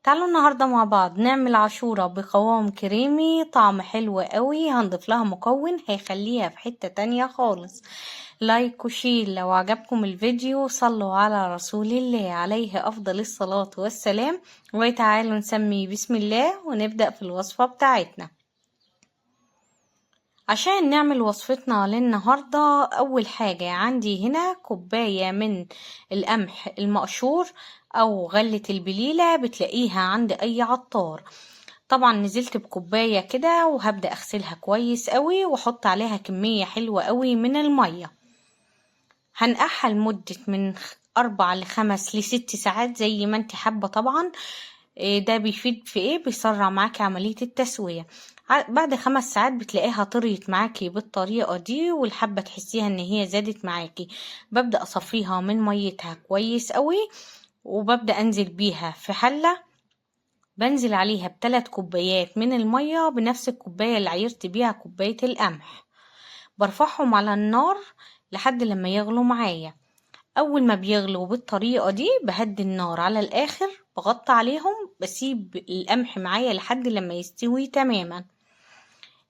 تعالوا النهاردة مع بعض نعمل عاشورة بقوام كريمي طعم حلو قوي. هنضيف لها مكون هيخليها في حتة تانية خالص. لايك وشير لو عجبكم الفيديو. صلوا على رسول الله عليه أفضل الصلاة والسلام. وتعالوا نسمي بسم الله ونبدأ في الوصفة بتاعتنا. عشان نعمل وصفتنا للنهاردة، أول حاجة عندي هنا كوباية من القمح المقشور أو غلة البليلة، بتلاقيها عند أي عطار. طبعا نزلت بكوباية كده وهبدأ أغسلها كويس قوي وأحط عليها كمية حلوة قوي من المية. هنقعها لمدة من 4 ل5 ل6 ساعات زي ما انت حابة. طبعا ده بيفيد في ايه؟ بيسرع معاكي عملية التسوية. بعد 5 ساعات بتلاقيها طريت معاكي بالطريقة دي، والحبة تحسيها ان هي زادت معاكي. ببدأ اصفيها من ميتها كويس قوي، وببدأ انزل بيها في حلة. بنزل عليها ب3 كوبايات من المية بنفس الكوباية اللي عيرت بيها كوباية القمح. برفعهم على النار لحد لما يغلوا معايا. اول ما بيغلوا بالطريقة دي بهدي النار على الاخر، بغطي عليهم، بسيب القمح معايا لحد لما يستوي تماما.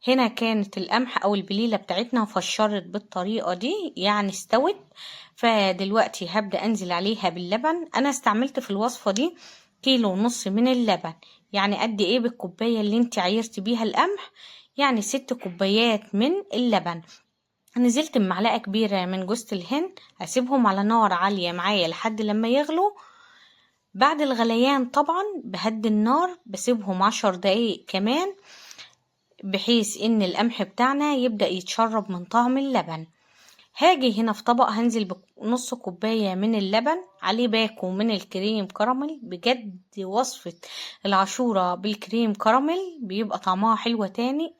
هنا كانت القمح او البليلة بتاعتنا فشرت بالطريقة دي، يعني استوت. فدلوقتي هبدأ انزل عليها باللبن. انا استعملت في الوصفة دي 1.5 كيلو من اللبن. يعني قد ايه بالكوباية اللي انت عايرتي بيها القمح؟ يعني 6 كوبايات من اللبن. نزلت بمعلقة كبيرة من جوز الهند، هسيبهم على نار عالية معايا لحد لما يغلوا. بعد الغليان طبعا بهدي النار، بسيبهم 10 دقايق كمان بحيث ان القمح بتاعنا يبدأ يتشرب من طعم اللبن. هاجي هنا في طبق هنزل بنص كوباية من اللبن، عليه باكو من الكريم كراميل. بجد وصفة العاشورة بالكريم كراميل بيبقى طعمها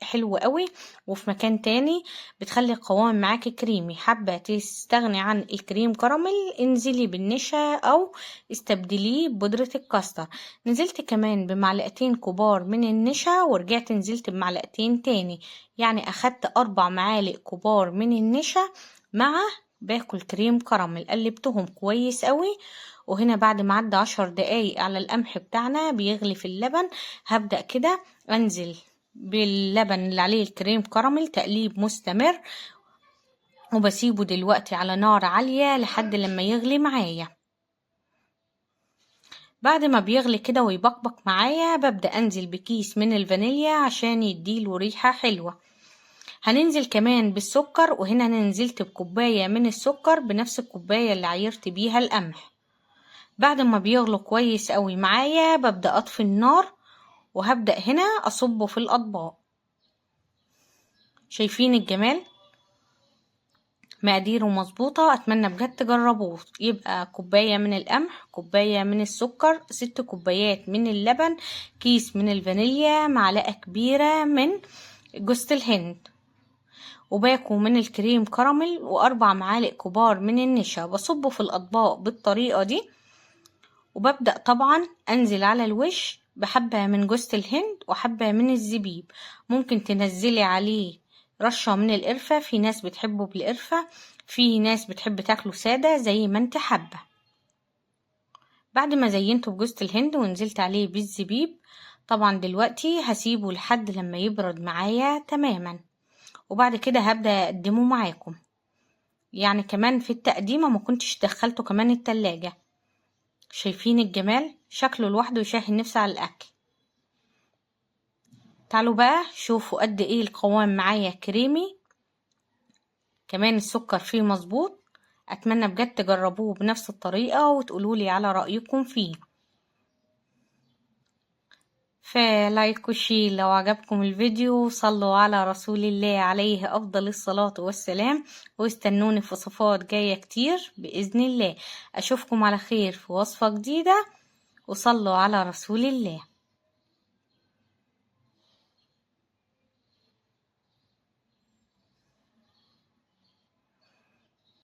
حلو قوي. وفي مكان تاني بتخلي القوام معاكي كريمي. حابة تستغني عن الكريم كراميل، انزلي بالنشا او استبدليه ببودرة الكاستر. نزلت كمان بمعلقتين كبار من النشا، ورجعت نزلت بمعلقتين تاني. يعني اخدت 4 معالق كبار من النشا مع باكل كريم كراميل. قلبتهم كويس قوي. وهنا بعد ما عدى 10 دقايق على القمح بتاعنا بيغلي في اللبن، هبدأ كده انزل باللبن اللي عليه الكريم كراميل تقليب مستمر. وبسيبه دلوقتي على نار عالية لحد لما يغلي معايا. بعد ما بيغلي كده ويبقبق معايا ببدأ انزل بكيس من الفانيليا عشان يديله ريحة حلوة. هننزل كمان بالسكر، وهنا انا نزلت بكوباية من السكر بنفس الكوباية اللي عيرت بيها القمح. بعد ما بيغلوا كويس قوي معايا ببدأ اطفي النار، وهبدأ هنا اصبه في الاطباق. شايفين الجمال؟ مقاديره مظبوطة. اتمنى بجد تجربوه. يبقى كوباية من القمح، كوباية من السكر، 6 كوبايات من اللبن، كيس من الفانيليا، معلقة كبيرة من جوز الهند، وباكو من الكريم كراميل، و4 معالق كبار من النشا. بصبه في الأطباق بالطريقة دي. وببدأ طبعا أنزل على الوش بحبة من جوز الهند وحبة من الزبيب. ممكن تنزلي عليه رشة من القرفة، في ناس بتحبه بالقرفة، في ناس بتحب تاكله سادة زي ما انت حابة. بعد ما زينته بجوز الهند ونزلت عليه بالزبيب، طبعا دلوقتي هسيبه لحد لما يبرد معايا تماما. وبعد كده هبدأ أقدمه معاكم. يعني كمان في التقديمة ما كنتش دخلته كمان التلاجة. شايفين الجمال؟ شكله لوحده يشهي النفس على الأكل. تعالوا بقى شوفوا قد ايه القوام معايا كريمي. كمان السكر فيه مظبوط. أتمنى بجد تجربوه بنفس الطريقة وتقولولي على رأيكم فيه. فلايك وشير لو عجبكم الفيديو. صلوا على رسول الله عليه أفضل الصلاة والسلام. واستنوني في وصفات جاية كتير بإذن الله. أشوفكم على خير في وصفة جديدة. وصلوا على رسول الله.